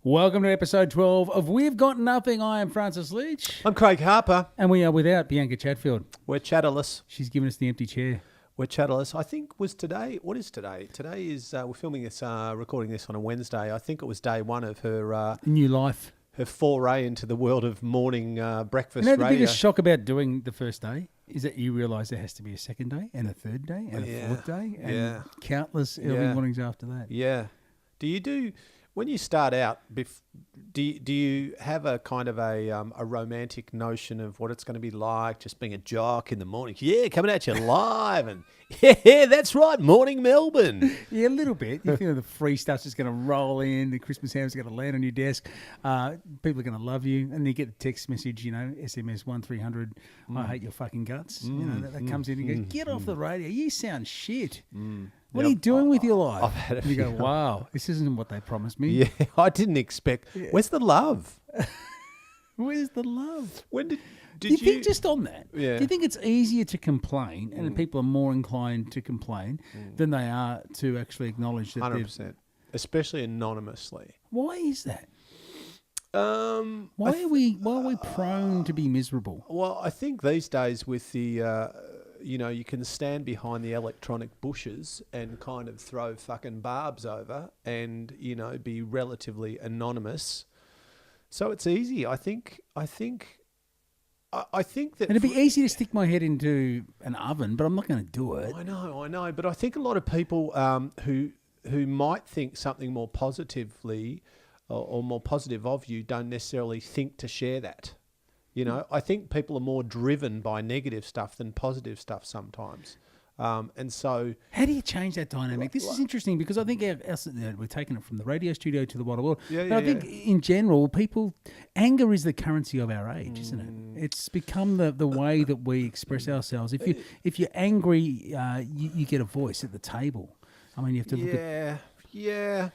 Welcome to episode 12 of We've Got Nothing. I am Francis Leach. I'm Craig Harper. And we are without Bianca Chatfield. We're chatterless. She's given us the empty chair. We're chatterless. I think was today. What is today? Today is we're filming this, recording this on a Wednesday. I think it was day one of her New life. Her foray into the world of morning breakfast You know, the radio. biggest shock about doing the first day is that you realise there has to be a second day and a third day and a fourth day and countless early mornings after that. Yeah. Do you do... When you start out, do you have a kind of a romantic notion of what it's going to be like, just being a jock in the morning? Yeah, coming at you live, and yeah, that's right, morning Melbourne. Yeah, a little bit. You feel the free stuff's just going to roll in, the Christmas ham's going to land on your desk, people are going to love you, and you get the text message, SMS 1300, I hate your fucking guts. That comes in and you go, get off the radio, you sound shit. What are you doing with your life? And you go, wow, this isn't what they promised me. Yeah, I didn't expect. Yeah. Where's the love? Where's the love? When did do you think, just on that, do you think it's easier to complain and people are more inclined to complain than they are to actually acknowledge that 100%, especially anonymously? Why is that? Why are we prone to be miserable? Well, I think these days with the... you can stand behind the electronic bushes and kind of throw fucking barbs over and, be relatively anonymous. So it's easy. I think that... And it'd be easy to stick my head into an oven, but I'm not going to do it. I know. But I think a lot of people who might think something more positively or more positive of you don't necessarily think to share that. I think people are more driven by negative stuff than positive stuff sometimes. And so... How do you change that dynamic? This is interesting because I think we're taking it from the radio studio to the wider world. I think in general, anger is the currency of our age, isn't it? It's become the way that we express ourselves. If you're angry, you get a voice at the table. I mean, you have to look at... Yeah.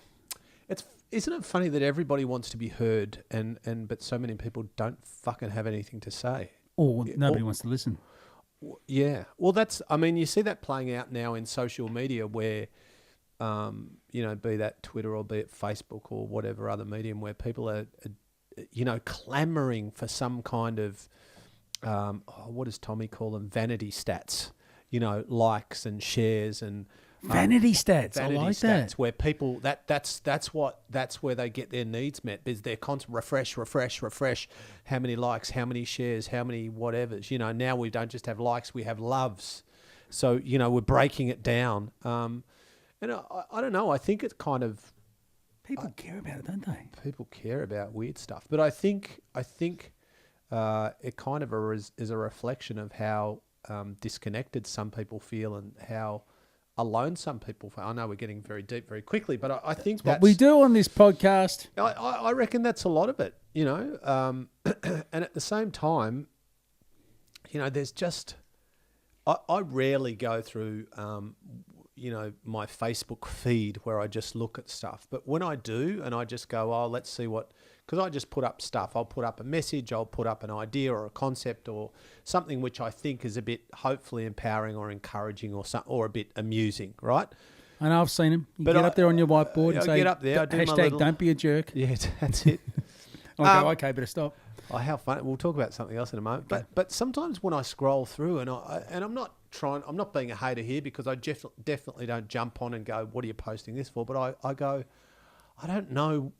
Isn't it funny that everybody wants to be heard but so many people don't fucking have anything to say? Or nobody wants to listen. Yeah. Well, you see that playing out now in social media where, be that Twitter or be it Facebook or whatever other medium where people are clamoring for some kind of, what does Tommy call them? Vanity stats, likes and shares and... Vanity stats. I like that. Where people that's where they get their needs met. Is they're constant refresh. How many likes? How many shares? How many whatevers? Now we don't just have likes, we have loves. So we're breaking it down. And I don't know. I think it's kind of people care about it, don't they? People care about weird stuff, but I think it kind of is a reflection of how disconnected some people feel and how alone some people feel. I know we're getting very deep very quickly, but I think that's what we do on this podcast. I reckon that's a lot of it, and at the same time, there's just, I rarely go through, my Facebook feed where I just look at stuff. But when I do and I just go, let's see because I just put up stuff. I'll put up a message, I'll put up an idea or a concept or something which I think is a bit hopefully empowering or encouraging or a bit amusing, right? I know, I've seen them. You get up there on your whiteboard and say, get up there, hashtag don't be a jerk. Yeah, that's it. I go, okay, better stop. Oh, how fun. We'll talk about something else in a moment. But sometimes when I scroll through and I'm not being a hater here because I definitely don't jump on and go, what are you posting this for? But I go, I don't know,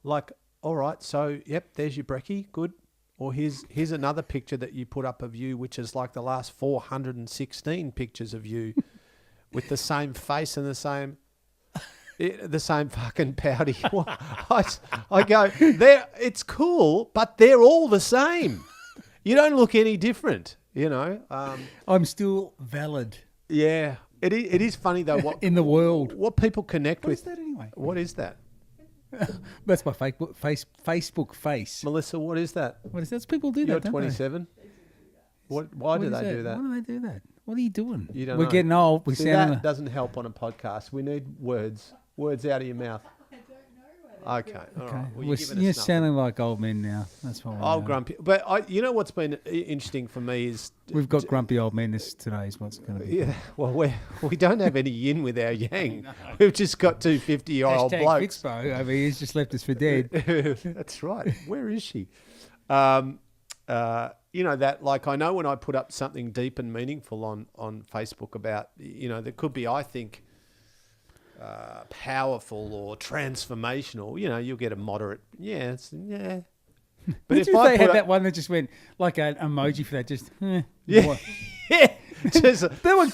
like, all right, so, yep, there's your brekkie, good. Or here's another picture that you put up of you, which is like the last 416 pictures of you with the same face and the same fucking pouty. I go, it's cool, but they're all the same. You don't look any different, I'm still valid. Yeah. It is funny, though. In the world. What people connect with. What is that anyway? What is that? That's my Facebook face. Melissa, what is that? What is that? People do that, You're don't 27? Why do they do that? Why do they do that? What are you doing? You don't We're know. getting old. That doesn't help on a podcast. We need words out of your mouth. I don't know what Okay. All right. Well, You're giving us nothing. sounding like old men now. That's why. Oh, grumpy. But you know what's been interesting for me is We've got grumpy old men. This today is what's going to be. yeah. Well, we don't have any yin with our yang. We've just got two 50-year-old blokes. Fixpo over here's just left us for dead. That's right. Where is she? You know that, like, I know when I put up something deep and meaningful on Facebook about, you know, that could be, I think, powerful or transformational, you know, you'll get a moderate, yeah. But if they had that one that just went like an emoji for that, just yeah, what? yeah, just, that one,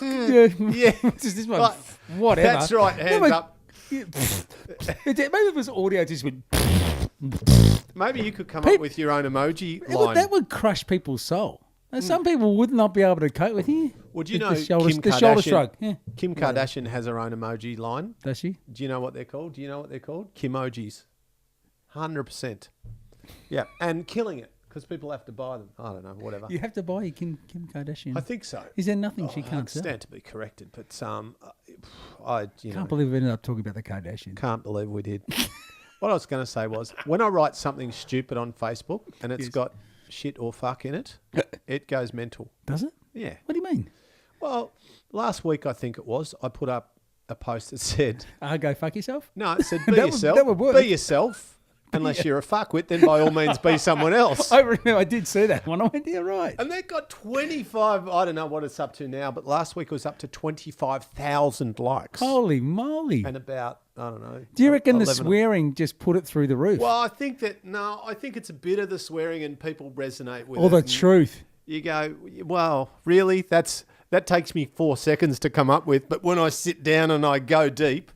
yeah, just this one, like, whatever. That's right. Hands up. Maybe it was audio. Just went. Maybe you could come up with your own emoji line. That would crush people's soul. Now, some people would not be able to cope with it. Would you know the shoulder Kardashian, shrug? Yeah. Kim Kardashian has her own emoji line. Does she? Do you know what they're called? Kimojis. 100%. Yeah, and killing it because people have to buy them. I don't know, whatever. You have to buy your Kim Kardashian. I think so. Is there nothing she can't I sell? stand to be corrected, but Can't believe we ended up talking about the Kardashians. Can't believe we did. What I was going to say was, when I write something stupid on Facebook and it's got shit or fuck in it, it goes mental. Does it? Yeah. What do you mean? Well, last week I think it was, I put up a post that said, go fuck yourself? no, it said, be That yourself. would work. Be yourself. Unless you're a fuckwit, then by all means be someone else. I remember I did see that one. I went, yeah, right. And they got 25, I don't know what it's up to now, but last week it was up to 25,000 likes. Holy moly. And about, I don't know. Do you reckon the 11 swearing just put it through the roof? Well, I think it's a bit of the swearing and people resonate with it. Or the And truth. You go, well, really? That takes me 4 seconds to come up with, but when I sit down and I go deep,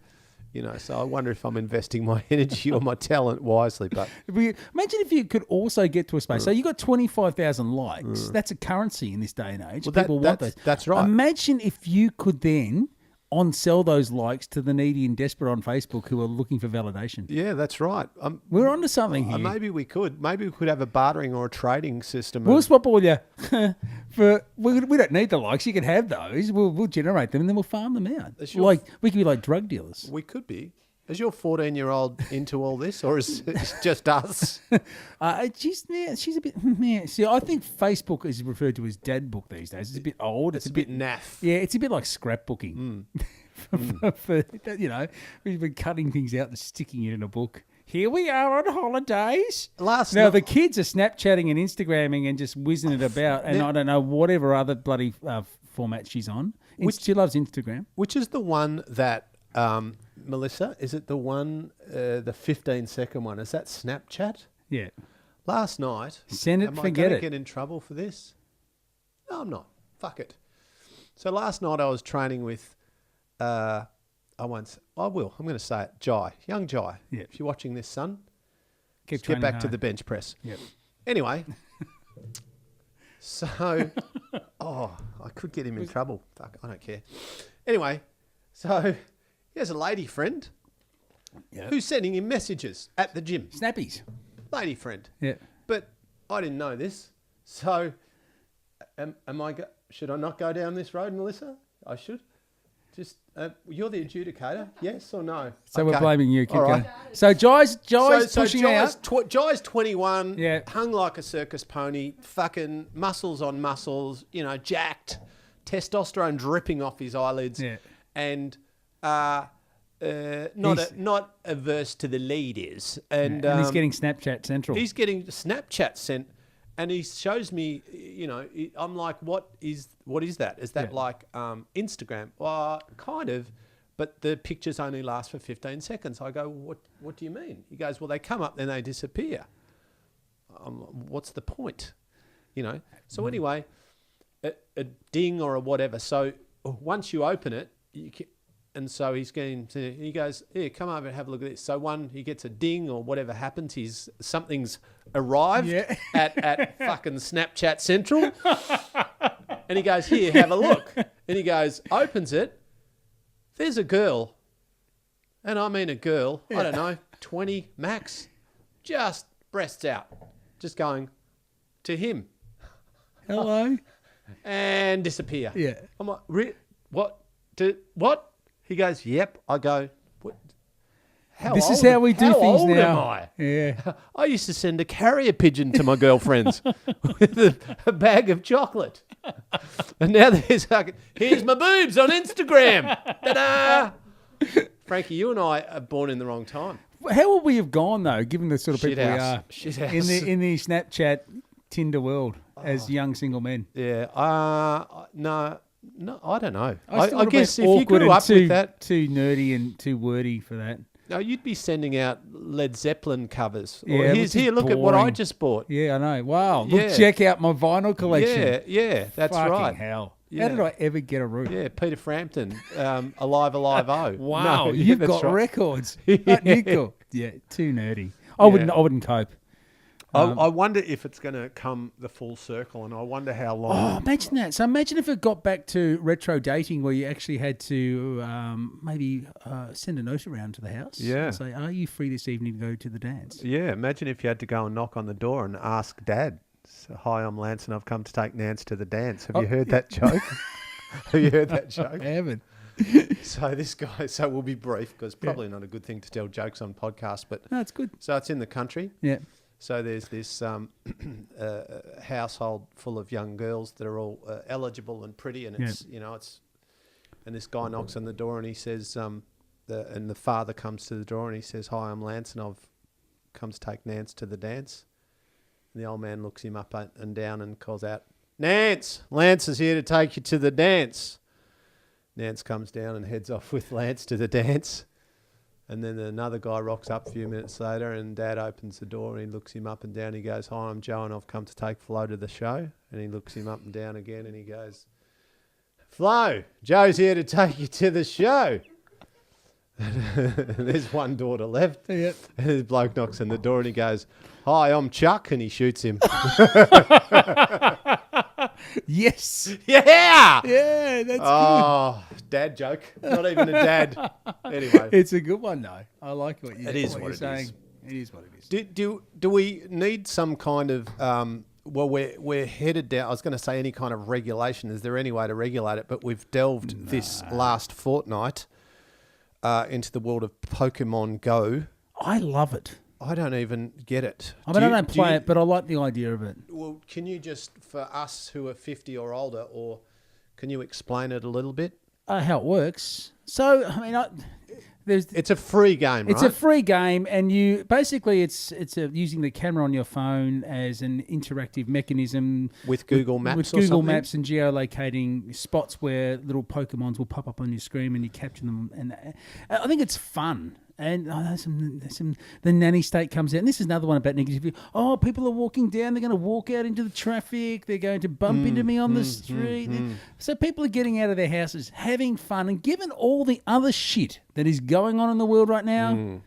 you know, so I wonder if I'm investing my energy or my talent wisely. But Imagine if you could also get to a space. So you got 25,000 likes. That's a currency in this day and age. Well, People want those. that's right. Imagine if you could then on-sell those likes to the needy and desperate on Facebook who are looking for validation. yeah, that's right. We're onto something here. Maybe we could. Maybe we could have a bartering or a trading system. We'll swap all you. We don't need the likes. You can have those. We'll generate them and then we'll farm them out. Like we could be like drug dealers. We could be. Is your 14-year-old into all this, or is it just us? She's a bit. See, I think Facebook is referred to as dad book these days. It's a bit old. It's a bit naff. Yeah, it's a bit like scrapbooking. For, you know, we've been cutting things out and sticking it in a book. Here we are on holidays. The kids are Snapchatting and Instagramming and just whizzing it about, and I don't know whatever other bloody format she's on. She loves Instagram. Which is the one that, Melissa, is it the one, the 15-second one? Is that Snapchat? Yeah. Last night. Send it, am forget I going it. to get in trouble for this? No, I'm not. Fuck it. So last night I was training with, I'm going to say it, Jai, young Jai. Yeah. If you're watching this, son, Get back to the bench press. Yep. Anyway, so, I could get him in trouble. Fuck, I don't care. Anyway, so he has a lady friend who's sending him messages at the gym. Snappies. Lady friend. Yeah. But I didn't know this. So, should I not go down this road, Melissa? I should. Just, you're the adjudicator, yes or no? So we're blaming you. Keep All going. right. So Jai's pushing Jai's out. Jai's 21, Yeah. hung like a circus pony, fucking muscles on muscles, you know, jacked, testosterone dripping off his eyelids, Yeah. and not averse to the ladies. And he's getting Snapchat Central. He's getting Snapchat sent, and he shows me, you know, I'm like, what is that? Is that like Instagram? Well, kind of, but the pictures only last for 15 seconds. I go, what do you mean? He goes, well, they come up, then they disappear. What's the point? You know? So anyway, a ding or a whatever. So once you open it, and so he goes, here, come over and have a look at this. So he gets a ding or whatever happens. Something's arrived at fucking Snapchat Central. And he goes, here, have a look. And he goes, opens it. There's a girl. And I mean a girl, I don't know, 20 max. Just breasts out. Just going to him. Hello. And disappear. Yeah. I'm like, what? What? He goes, yep. I go, what? This is how we do how things old now. Am I? Yeah. I used to send a carrier pigeon to my girlfriends with a bag of chocolate. And now there's like, here's my boobs on Instagram. Ta-da! Frankie, you and I are born in the wrong time. How would we have gone though, given the sort of people we are Shit house. in the Snapchat Tinder world as young single men? Yeah. No, I don't know. I still I would have guess been if you awkward grew and up with that, too nerdy and too wordy for that. no, you'd be sending out Led Zeppelin covers. Yeah, Or which here's, is here, look at what I boring. just bought. Yeah, I know. Wow. Yeah. Look, check out my vinyl collection. Yeah, that's Fucking right. hell. Yeah. How did I ever get a room? Yeah, Peter Frampton, Alive, Oh. Wow, No, yeah, you've that's got right. records. Yeah. Aren't you cool? Yeah, too nerdy. I wouldn't cope. I wonder if it's going to come the full circle, and I wonder how Oh, long. imagine that. So imagine if it got back to retro dating where you actually had to maybe send a note around to the house. Yeah. And say, are you free this evening to go to the dance? Yeah, imagine if you had to go and knock on the door and ask Dad. So, hi, I'm Lance, and I've come to take Nance to the dance. Have you heard that joke? Have you heard that joke? I haven't. So this guy, so we'll be brief because probably not a good thing to tell jokes on podcasts, but No, it's good. so it's in the country. Yeah. So there's this household full of young girls that are all eligible and pretty, and it's and this guy knocks on the door and he says, and the father comes to the door and he says, "Hi, I'm Lance, and I've come to take Nance to the dance." And the old man looks him up and down and calls out, "Nance, Lance is here to take you to the dance." Nance comes down and heads off with Lance to the dance. And then another guy rocks up a few minutes later and Dad opens the door and he looks him up and down. He goes, "Hi, I'm Joe and I've come to take Flo to the show." And he looks him up and down again and he goes, "Flo, Joe's here to take you to the show." There's one daughter left. Yep. And the bloke knocks on the door and he goes, "Hi, I'm Chuck," and he shoots him. Yes. Yeah! Yeah, that's Oh, dad joke. Not even a dad. Anyway. good. It's a good one, though. I like what It is what what you're it saying. is. It is what it is. Do we need some kind of well we're headed down, I was going to say any kind of regulation. Is there any way to regulate it? But we've delved this last fortnight into the world of Pokemon Go. I love it. I don't even get it. I mean, I don't play it, but I like the idea of it. Well, can you just, for us who are 50 or older, or can you explain it a little bit? How it works. So, I mean, It's a free game, right? It's a free game, and you basically it's using the camera on your phone as an interactive mechanism with Google Maps. with or Google something? Maps and geolocating spots where little Pokemons will pop up on your screen, and you capture them. And I think it's fun. And the nanny state comes out. And this is another one about negative. Oh, people are walking down. They're going to walk out into the traffic. They're going to bump into me on the street. So people are getting out of their houses, having fun. And given all the other shit that is going on in the world right now,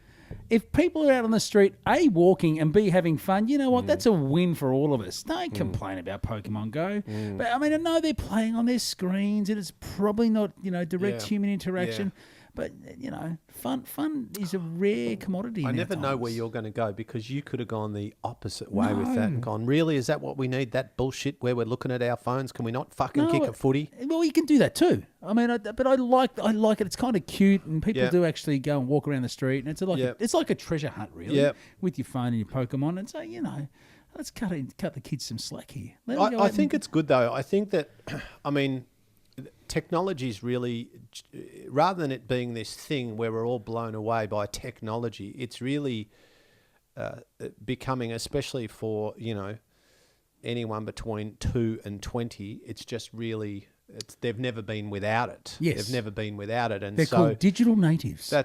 if people are out on the street, A, walking, and B, having fun, you know what? That's a win for all of us. Don't complain about Pokemon Go. But, I mean, I know they're playing on their screens, and it's probably not, direct human interaction. Yeah. But, fun is a rare commodity. I never know where you're going to go, because you could have gone the opposite way with that and gone, really, is that what we need? That bullshit where we're looking at our phones? Can we not fucking kick a footy? Well, you can do that too. I mean, but I like it. It's kind of cute, and people do actually go and walk around the street, and it's like a treasure hunt, really, with your phone and your Pokemon. And so, let's cut the kids some slack here. I think it's good, though. I think that, I mean, technology is really, rather than it being this thing where we're all blown away by technology, it's really becoming, especially for, anyone between 2 and 20, it's just really, they've never been without it. Yes. They've never been without it. And they're called digital natives. I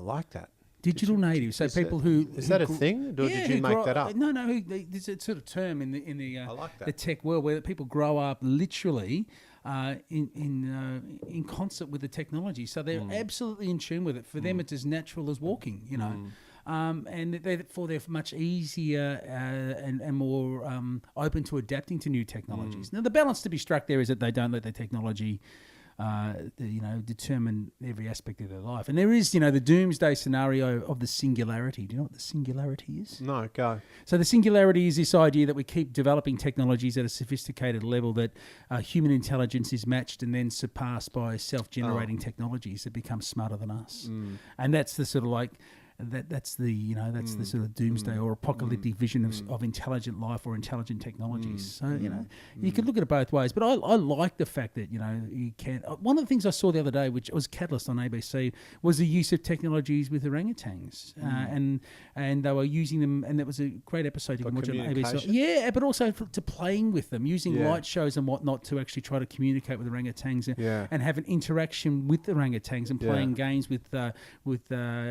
like that. Digital natives. So people who is that a thing? Or did you make that up? No. There's a sort of term in the I like that. the tech world where people grow up literally in concert with the technology. So they're absolutely in tune with it. For them, it's as natural as walking. And therefore they're much easier and more open to adapting to new technologies. Now, the balance to be struck there is that they don't let the technology determine every aspect of their life. And there is, the doomsday scenario of the singularity. Do you know what the singularity is? No, go. So the singularity is this idea that we keep developing technologies at a sophisticated level that human intelligence is matched and then surpassed by self-generating technologies that become smarter than us. And that's the sort of like... that's the that's the sort of doomsday or apocalyptic vision of intelligent life or intelligent technologies. So you could look at it both ways. But I like the fact that you can. One of the things I saw the other day, which was Catalyst on ABC, was the use of technologies with orangutans, and they were using them, and that was a great episode you can watch on ABC. Yeah, but also to playing with them, using light shows and whatnot to actually try to communicate with orangutans and have an interaction with orangutans and playing games with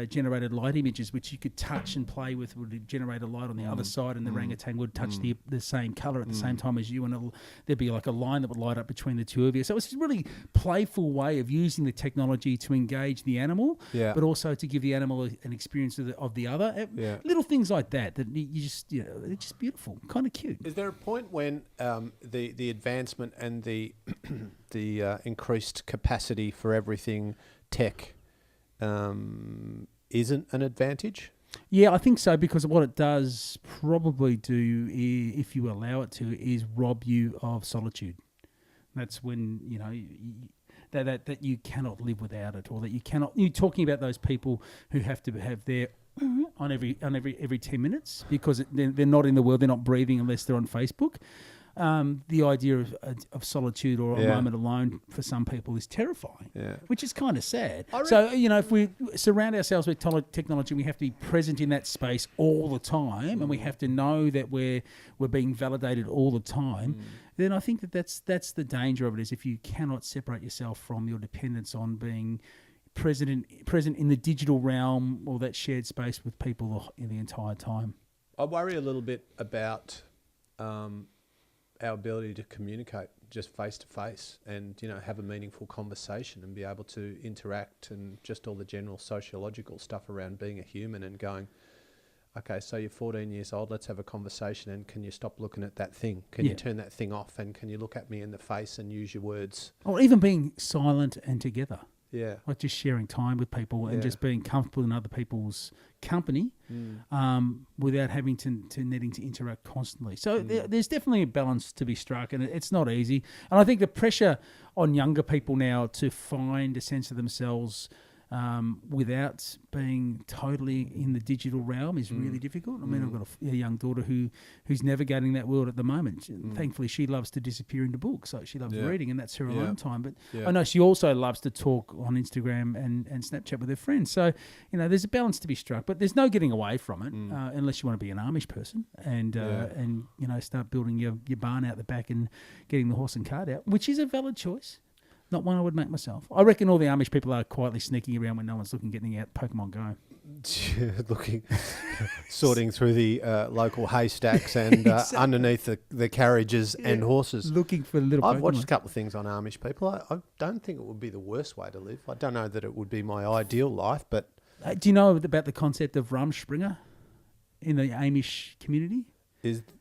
generated light images, which you could touch and play with, would generate a light on the other side, and the orangutan would touch the same colour at the same time as you, and there'd be like a line that would light up between the two of you. So it was a really playful way of using the technology to engage the animal, but also to give the animal an experience of the other. Little things like that you just, they're just beautiful, kind of cute. Is there a point when the advancement and the increased capacity for everything tech isn't an advantage? Yeah, I think so, because what it does probably do, if you allow it to, is rob you of solitude. That's when, that you cannot live without it, or that you cannot. You're talking about those people who have to have their on every 10 minutes because they're not in the world, they're not breathing unless they're on Facebook. The idea of solitude or a moment alone for some people is terrifying, which is kind of sad. So, if we surround ourselves with technology, we have to be present in that space all the time, and we have to know that we're being validated all the time. Then I think that's the danger of it, is if you cannot separate yourself from your dependence on being present in the digital realm or that shared space with people in the entire time. I worry a little bit about our ability to communicate just face to face and, have a meaningful conversation and be able to interact, and just all the general sociological stuff around being a human and going, okay, so you're 14 years old, let's have a conversation, and can you stop looking at that thing? Can you turn that thing off, and can you look at me in the face and use your words? Or even being silent and together. Yeah. Like just sharing time with people and just being comfortable in other people's company without having to needing to interact constantly. So there's definitely a balance to be struck, and it's not easy. And I think the pressure on younger people now to find a sense of themselves without being totally in the digital realm is really difficult. I mean, I've got a young daughter who's navigating that world at the moment. Thankfully, she loves to disappear into books, so she loves reading, and that's her alone time. But I know she also loves to talk on Instagram and Snapchat with her friends. So, there's a balance to be struck, but there's no getting away from it unless you want to be an Amish person and start building your barn out the back and getting the horse and cart out, which is a valid choice. Not one I would make myself. I reckon all the Amish people are quietly sneaking around when no one's looking, getting out Pokemon Go. Sorting through the local haystacks and underneath the carriages and horses. Looking for little Pokemon. I've watched a couple of things on Amish people. I don't think it would be the worst way to live. I don't know that it would be my ideal life, but... do you know about the concept of Rumspringa in the Amish community?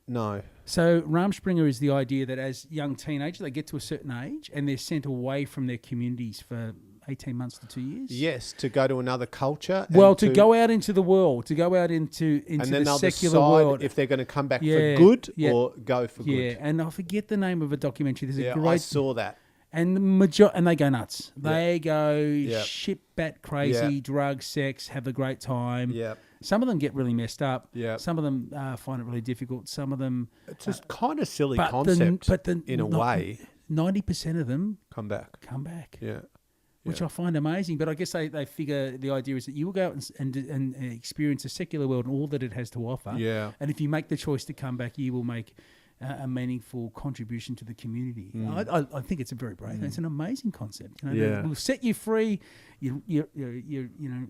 No. So Rumspringa is the idea that as young teenagers, they get to a certain age and they're sent away from their communities for 18 months to 2 years. Yes, to go to another culture. Well, to go out into the world, to go out into and then the secular world. If they're going to come back for good or go for good. Yeah, and I forget the name of a documentary. There's a great... I saw that. And and they go nuts. They go shit bat crazy, drugs, sex, have a great time. Yeah. Some of them get really messed up. Yeah. Some of them find it really difficult. Some of them... It's just kind of silly concept in a way. 90% of them come back. Yeah. Which I find amazing. But I guess they figure the idea is that you will go out and experience a secular world and all that it has to offer. Yeah. And if you make the choice to come back, you will make a meaningful contribution to the community. I think it's a very brave. It's an amazing concept. We'll set you free. You're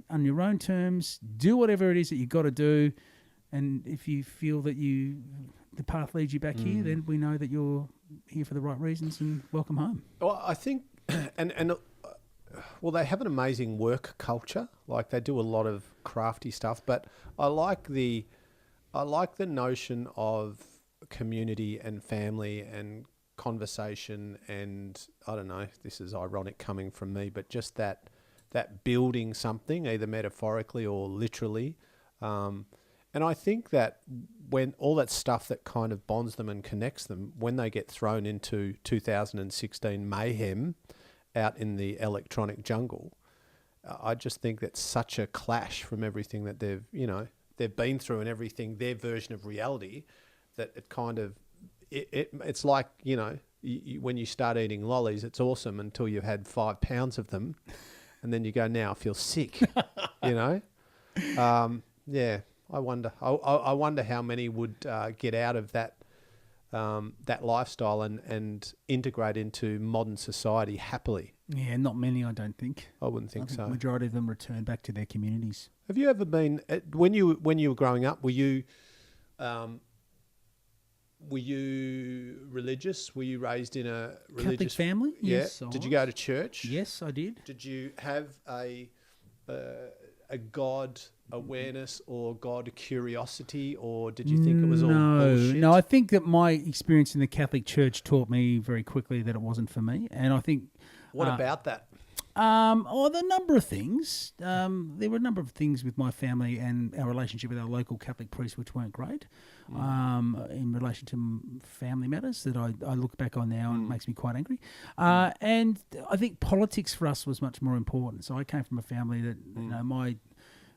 on your own terms. Do whatever it is that you got to do, and if you feel that the path leads you back here, then we know that you're here for the right reasons, and welcome home. Well, I think, well, they have an amazing work culture. Like they do a lot of crafty stuff, but I like the notion of community and family and conversation, and I don't know, this is ironic coming from me, but just that building something either metaphorically or literally, and I think that when all that stuff that kind of bonds them and connects them, when they get thrown into 2016 mayhem out in the electronic jungle, I just think that's such a clash from everything that they've been through and everything, their version of reality, that it kind of, it's like, when you start eating lollies, it's awesome until you've had 5 pounds of them. And then you go, now I feel sick, Yeah, I wonder. I wonder how many would get out of that lifestyle and integrate into modern society happily. Yeah, not many, I don't think. I wouldn't think so. The majority of them return back to their communities. Have you ever been when you were growing up? Were you religious? Were you raised in a religious Catholic family? Yeah. Yes. Did you go to church? Yes, I did. Did you have a God awareness or God curiosity, or did you think it was all bullshit? No, I think that my experience in the Catholic Church taught me very quickly that it wasn't for me, and I think. What about that? The number of things. There were a number of things with my family and our relationship with our local Catholic priest which weren't great in relation to family matters that I look back on now and it makes me quite angry. And I think politics for us was much more important. So I came from a family that, my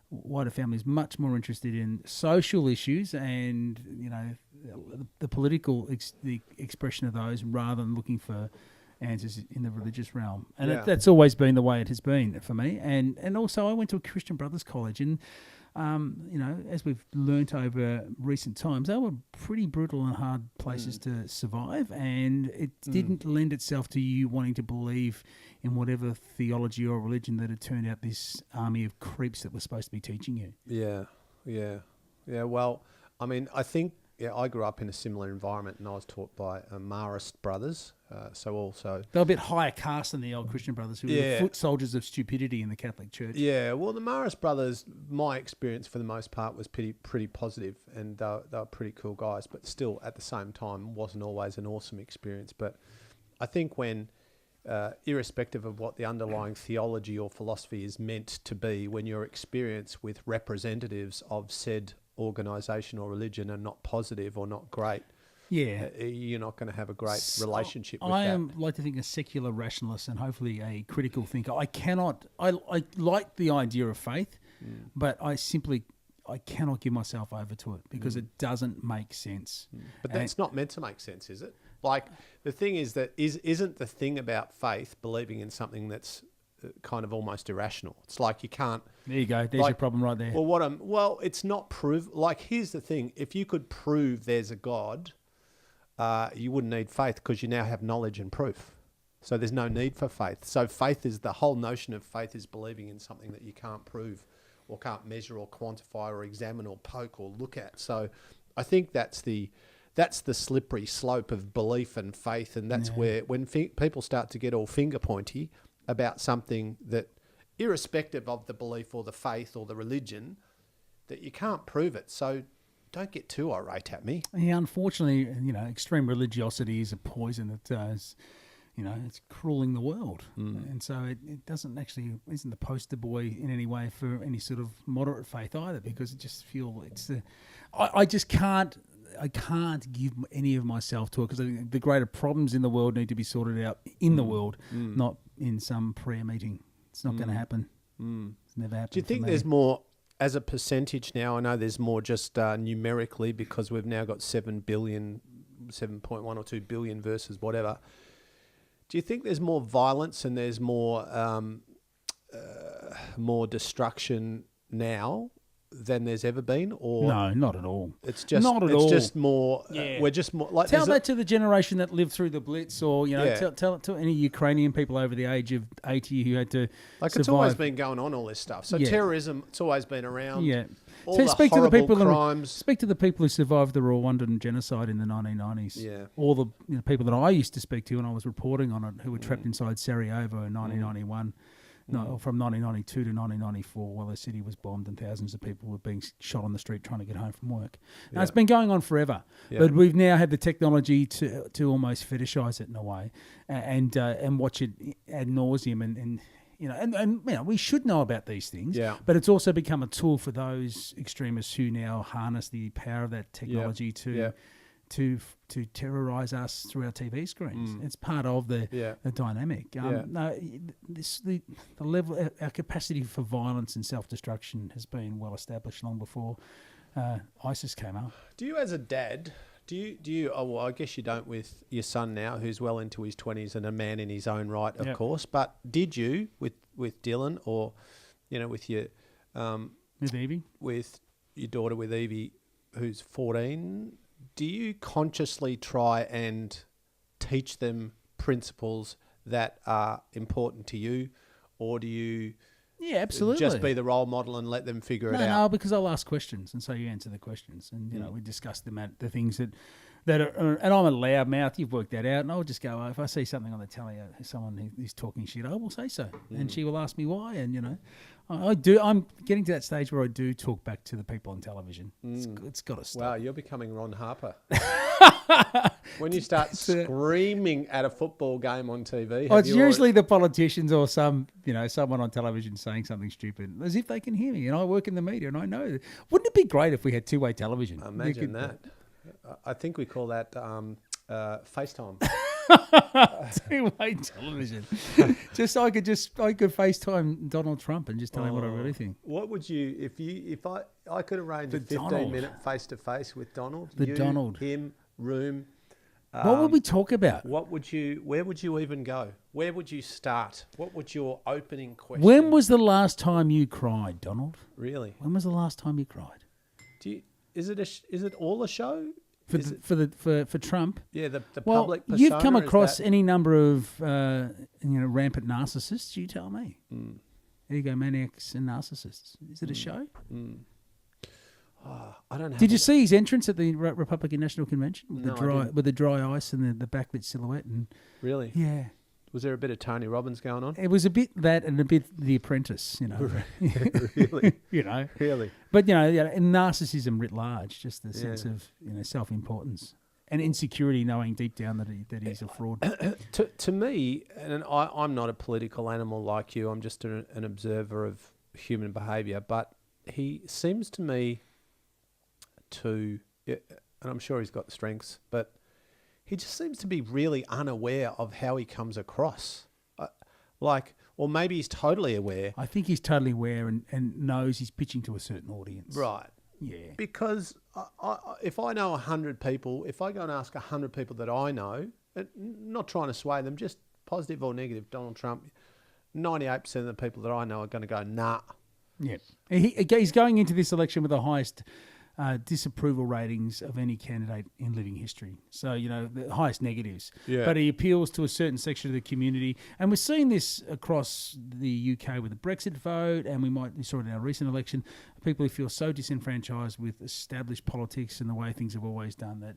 wider family is much more interested in social issues and, the political the expression of those rather than looking for answers in the religious realm. And that's always been the way it has been for me. And also I went to a Christian Brothers college and, as we've learnt over recent times, they were pretty brutal and hard places to survive, and it didn't lend itself to you wanting to believe in whatever theology or religion that had turned out this army of creeps that were supposed to be teaching you. Yeah. Well, I mean, I think, I grew up in a similar environment and I was taught by Marist brothers. So also... They were a bit higher caste than the old Christian brothers who were the foot soldiers of stupidity in the Catholic Church. Yeah, well, the Marist brothers, my experience for the most part was pretty positive, and they were pretty cool guys, but still at the same time wasn't always an awesome experience. But I think when, irrespective of what the underlying theology or philosophy is meant to be, when your experience with representatives of said organisation or religion are not positive or not great, you're not going to have a great relationship with that. I am, like to think, a secular rationalist and hopefully a critical thinker. I like the idea of faith, but I cannot give myself over to it because it doesn't make sense. But that's not meant to make sense, is it? Like, the thing is that isn't the thing about faith believing in something that's kind of almost irrational. It's like you can't... There you go. There's your problem right there. Well, it's not proof. Like, here's the thing. If you could prove there's a God, you wouldn't need faith because you now have knowledge and proof. So there's no need for faith. So the whole notion of faith is believing in something that you can't prove or can't measure or quantify or examine or poke or look at. So I think that's the slippery slope of belief and faith, and that's where when people start to get all finger pointy about something that, irrespective of the belief or the faith or the religion, that you can't prove it. So don't get too irate at me. Yeah, unfortunately, extreme religiosity is a poison that is, it's crueling the world. And so it isn't the poster boy in any way for any sort of moderate faith either, because it just I can't give any of myself to it, because I think the greater problems in the world need to be sorted out in the world, not in some prayer meeting. It's not going to happen. It's never happened. Do you think there's more as a percentage now? I know there's more just numerically, because we've now got 7.1 or 2 billion versus whatever. Do you think there's more violence and there's more destruction now than there's ever been? Or no, not at all. It's just not at all. It's just more. We're just more like. Tell that to the generation that lived through the Blitz, or tell it to any Ukrainian people over the age of 80 who had to survive. It's always been going on, all this stuff. So terrorism, it's always been around. Yeah. All the horrible crimes. Speak to the people who survived the Rwandan genocide in the 1990s. Yeah. All the people that I used to speak to when I was reporting on it, who were trapped inside Sarajevo in 1991. No, from 1992 to 1994, while the city was bombed and thousands of people were being shot on the street trying to get home from work. Now, it's been going on forever, but we've now had the technology to almost fetishize it in a way, and watch it ad nauseum, and we should know about these things. Yeah. But it's also become a tool for those extremists who now harness the power of that technology to to terrorise us through our TV screens. It's part of the dynamic. No, the level, our capacity for violence and self-destruction has been well established long before ISIS came up. Do you, as a dad, do you? Oh, well, I guess you don't with your son now, who's well into his 20s and a man in his own right, of course. But did you with Dylan, or with your with Evie, with your daughter, with Evie, who's 14? Do you consciously try and teach them principles that are important to you, or do you absolutely just be the role model and let them figure it out? No, because I'll ask questions, and so you answer the questions, and we discuss the things that are, and I'm a loud mouth. You've worked that out, and I'll just go, if I see something on the telly, someone who's talking shit, I will say so, and she will ask me why, and I do. I'm getting to that stage where I do talk back to the people on television. It's got to stop. Wow, you're becoming Ron Harper. When you start screaming at a football game on TV, it's usually the politicians or someone on television saying something stupid, as if they can hear me. And I work in the media, and I know. Wouldn't it be great if we had two-way television? Imagine that. I think we call that FaceTime. Two-way television. I could FaceTime Donald Trump and just tell him what I really think. What would you, if I could arrange a 15-minute face-to-face with Donald? Him, room. What would we talk about? Where would you even go? Where would you start? What would your opening question? When was the last time you cried, Donald? Really? When was the last time you cried? Is it all a show? For Trump? Yeah, the public persona. You've come across any number of rampant narcissists. You tell me. Egomaniacs and narcissists. Is it a show? I don't know. Did you see his entrance at the Republican National Convention with No, the dry ice and the backlit silhouette? And really? Yeah. Was there a bit of Tony Robbins going on? It was a bit that and a bit The Apprentice, Really? Really? But, and narcissism writ large, just the sense of, self-importance and insecurity, knowing deep down that he's a fraud. To me, and I'm not a political animal like you, I'm just an observer of human behaviour, but he seems to me and I'm sure he's got strengths, but he just seems to be really unaware of how he comes across. Or maybe he's totally aware. I think he's totally aware and knows he's pitching to a certain audience. Right. Yeah. Because if I know 100 people, if I go and ask 100 people that I know, not trying to sway them, just positive or negative, Donald Trump, 98% of the people that I know are going to go, nah. Yeah. He's going into this election with the highest disapproval ratings of any candidate in living history. So, the highest negatives. Yeah. But he appeals to a certain section of the community. And we're seeing this across the UK with the Brexit vote, and we saw it in our recent election. People who feel so disenfranchised with established politics and the way things have always done that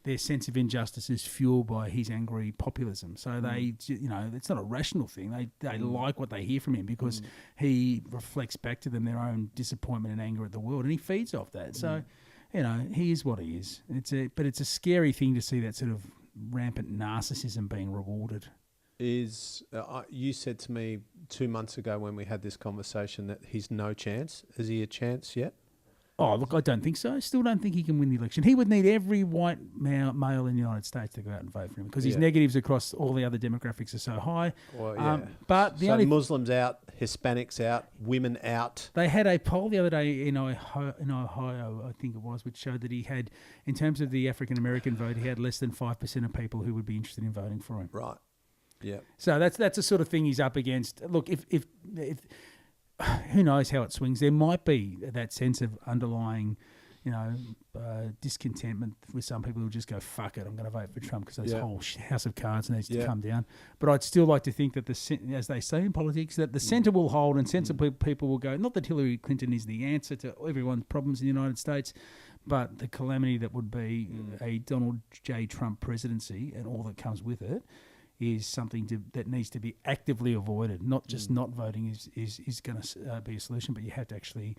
their sense of injustice is fueled by his angry populism. So they, it's not a rational thing. They like what they hear from him because he reflects back to them their own disappointment and anger at the world, and he feeds off that. So, he is what he is. But it's a scary thing to see that sort of rampant narcissism being rewarded. You said to me 2 months ago when we had this conversation that he's no chance. Is he a chance yet? Oh, look, I don't think so. I still don't think he can win the election. He would need every white male in the United States to go out and vote for him because his negatives across all the other demographics are so high. Well, yeah. But Muslims out, Hispanics out, women out. They had a poll the other day in Ohio, I think it was, which showed that he had, in terms of the African-American vote, he had less than 5% of people who would be interested in voting for him. Right. Yeah. So that's the sort of thing he's up against. Look, if who knows how it swings? There might be that sense of underlying, discontentment with some people who just go, "Fuck it, I'm going to vote for Trump," because this whole house of cards needs to come down. But I'd still like to think that as they say in politics, that the centre will hold and sensible people will go. Not that Hillary Clinton is the answer to everyone's problems in the United States, but the calamity that would be a Donald J. Trump presidency and all that comes with it is something that needs to be actively avoided. Not just not voting is going to be a solution, but you have to actually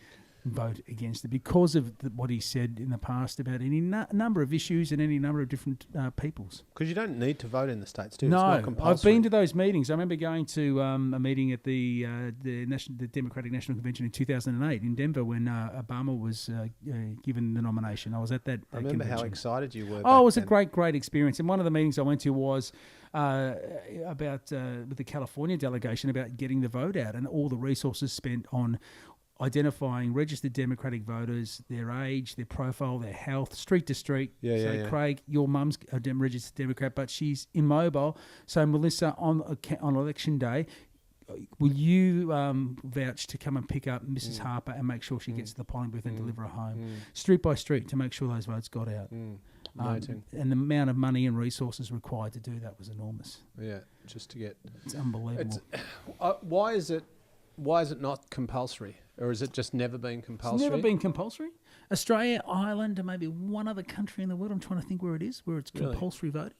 vote against it because of what he said in the past about any number of issues and any number of different peoples. Because you don't need to vote in the States, do you? No, it's not I've compulsory. been to those meetings. I remember going to a meeting at the Democratic National Convention in 2008 in Denver when Obama was given the nomination. I was at that I remember convention. how excited you were. Oh, it was then. a great experience. And one of the meetings I went to was about with the California delegation about getting the vote out and all the resources spent on identifying registered Democratic voters, their age, their profile, their health, street to street. Yeah. Craig, your mum's a registered Democrat, but she's immobile. So, Melissa, on election day, will you vouch to come and pick up Mrs. Harper and make sure she gets to the polling booth and deliver her home, street by street, to make sure those votes got out? And the amount of money and resources required to do that was enormous. Yeah, just to get... It's unbelievable. Why is it not compulsory? Or has it just never been compulsory? It's never been compulsory. Australia, Ireland, and maybe one other country in the world, I'm trying to think where it is, where it's compulsory voting.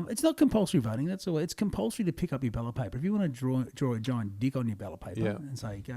It's not compulsory voting, that's all. It's compulsory to pick up your ballot paper. If you want to draw a giant dick on your ballot paper and say, go,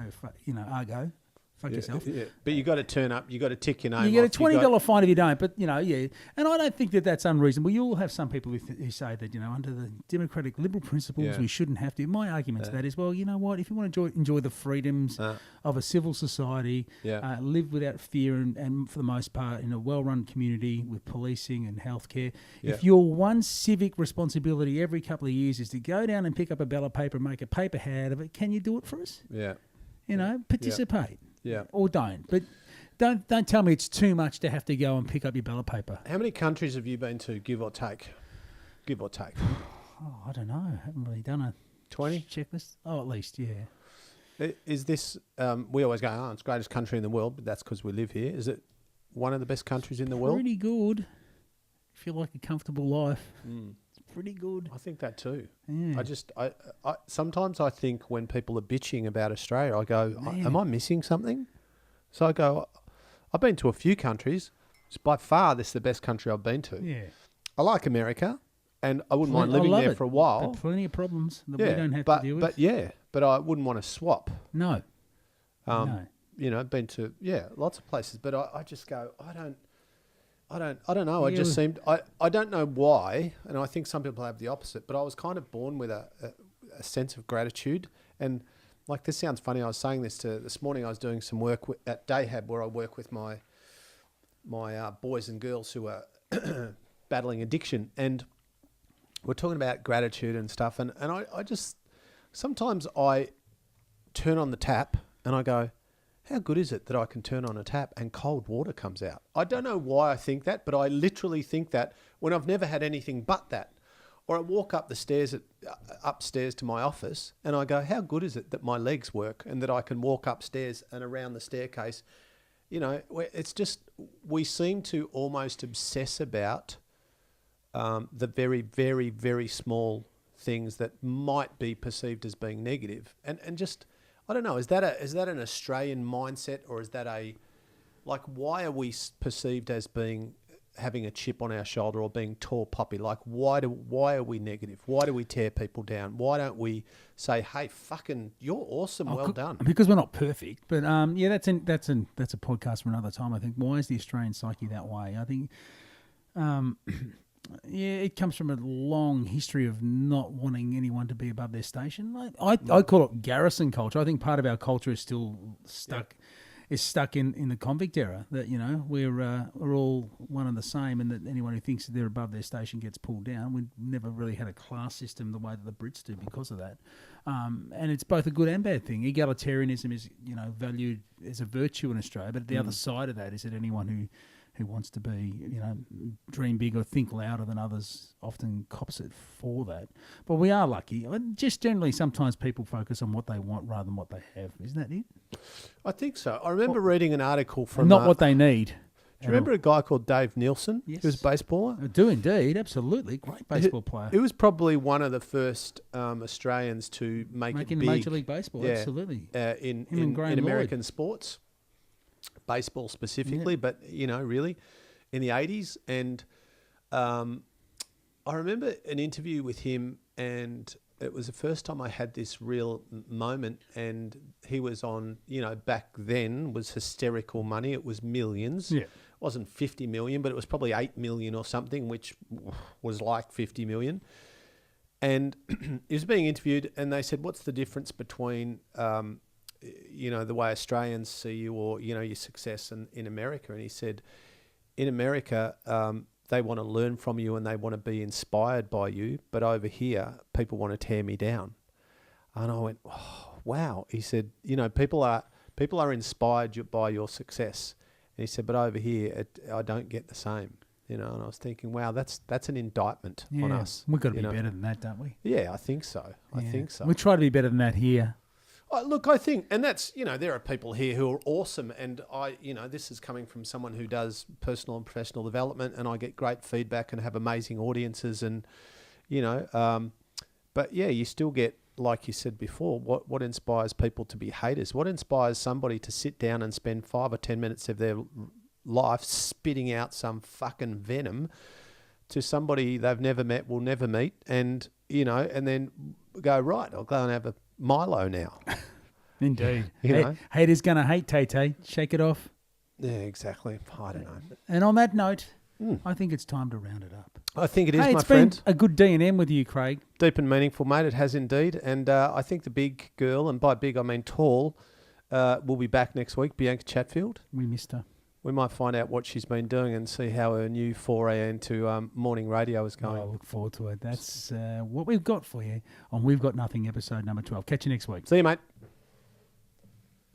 Argo, fuck yourself. Yeah. But you got to turn up, you got to tick your name You get off. a $20 fine if you don't, but, And I don't think that that's unreasonable. You'll have some people who say that, under the democratic liberal principles, we shouldn't have to. My argument to that is, well, you know what? If you want to enjoy the freedoms of a civil society, live without fear and, for the most part, in a well-run community with policing and healthcare, if your one civic responsibility every couple of years is to go down and pick up a ballot paper and make a paper hat out of it, can you do it for us? Yeah. Participate. Yeah. Or don't. But don't tell me it's too much to have to go and pick up your ballot paper. How many countries have you been to, give or take? Give or take. Oh, I don't know. I haven't really done a 20 checklist. Oh, at least, yeah. Is this, we always go, it's the greatest country in the world, but that's because we live here. Is it one of the best countries in the world? Pretty good. Feel like a comfortable life. It's pretty good. I think that too. Yeah. I sometimes I think when people are bitching about Australia, I go, am I missing something? So I go, I've been to a few countries. It's by far, this is the best country I've been to. Yeah. I like America, and I wouldn't mind living there for a while. But plenty of problems that we don't have to deal with. But I wouldn't want to swap. No. No. Been to, lots of places, but I just go, I don't know. I don't know why, and I think some people have the opposite, but I was kind of born with a sense of gratitude. And like, this sounds funny. I was saying this morning, I was doing some work at Dayhab, where I work with my boys and girls who are battling addiction. And we're talking about gratitude and stuff. And I just, sometimes I turn on the tap and I go, how good is it that I can turn on a tap and cold water comes out? I don't know why I think that, but I literally think that when I've never had anything but that. Or I walk up the stairs upstairs to my office and I go, how good is it that my legs work and that I can walk upstairs and around the staircase? It's just, we seem to almost obsess about the very, very, very small things that might be perceived as being negative. And just... I don't know. Is that an Australian mindset, or is that why are we perceived as having a chip on our shoulder or being tall poppy? Like, why are we negative? Why do we tear people down? Why don't we say, hey, fucking, you're awesome, well done? Because we're not perfect. But that's a podcast for another time. I think. Why is the Australian psyche that way? I think. It comes from a long history of not wanting anyone to be above their station. I call it garrison culture. I think part of our culture is still stuck in the convict era. That we're all one and the same, and that anyone who thinks that they're above their station gets pulled down. We never really had a class system the way that the Brits do because of that. And it's both a good and bad thing. Egalitarianism is valued as a virtue in Australia, but the other side of that is that anyone who wants to be, dream big or think louder than others often cops it for that. But we are lucky. Just generally, sometimes people focus on what they want rather than what they have. Isn't that it? I think so. I remember reading an article from... Not what they need. Do you remember a guy called Dave Nielsen? Yes. He was a baseballer? I do indeed, absolutely. Great baseball player. He was probably one of the first Australians to make it big. Major League Baseball, absolutely. In American sports. Baseball specifically, but really in the 80s. And I remember an interview with him, and it was the first time I had this real moment, and he was on, back then was hysterical money. It was millions. Yeah. It wasn't 50 million, but it was probably 8 million or something, which was like 50 million. And he was being interviewed, and they said, what's the difference between, the way Australians see you, or, your success in America? And he said, in America, they want to learn from you and they want to be inspired by you. But over here, people want to tear me down. And I went, oh, wow. He said, people are inspired by your success. And he said, but over here, I don't get the same. And I was thinking, wow, that's an indictment on us. We've got to be better than that, don't we? Yeah, I think so. I think so. We try to be better than that here. Look, I think, and that's, there are people here who are awesome, and this is coming from someone who does personal and professional development, and I get great feedback and have amazing audiences, and, but yeah, you still get, like you said before, what inspires people to be haters? What inspires somebody to sit down and spend 5 or 10 minutes of their life spitting out some fucking venom to somebody they've never met, will never meet, and, and then go, right, I'll go and have a Milo now. Indeed. Haters gonna hate, Tay. Shake it off. Yeah, exactly. I don't know. And on that note, I think it's time to round it up. I think it is, my friend. It's been a good D&M with you, Craig. Deep and meaningful, mate. It has indeed. And I think the big girl, and by big I mean tall, will be back next week, Bianca Chatfield. We missed her. We might find out what she's been doing and see how her new foray into morning radio is going. I look forward to it. That's what we've got for you on We've Got Nothing, episode number 12. Catch you next week. See you, mate.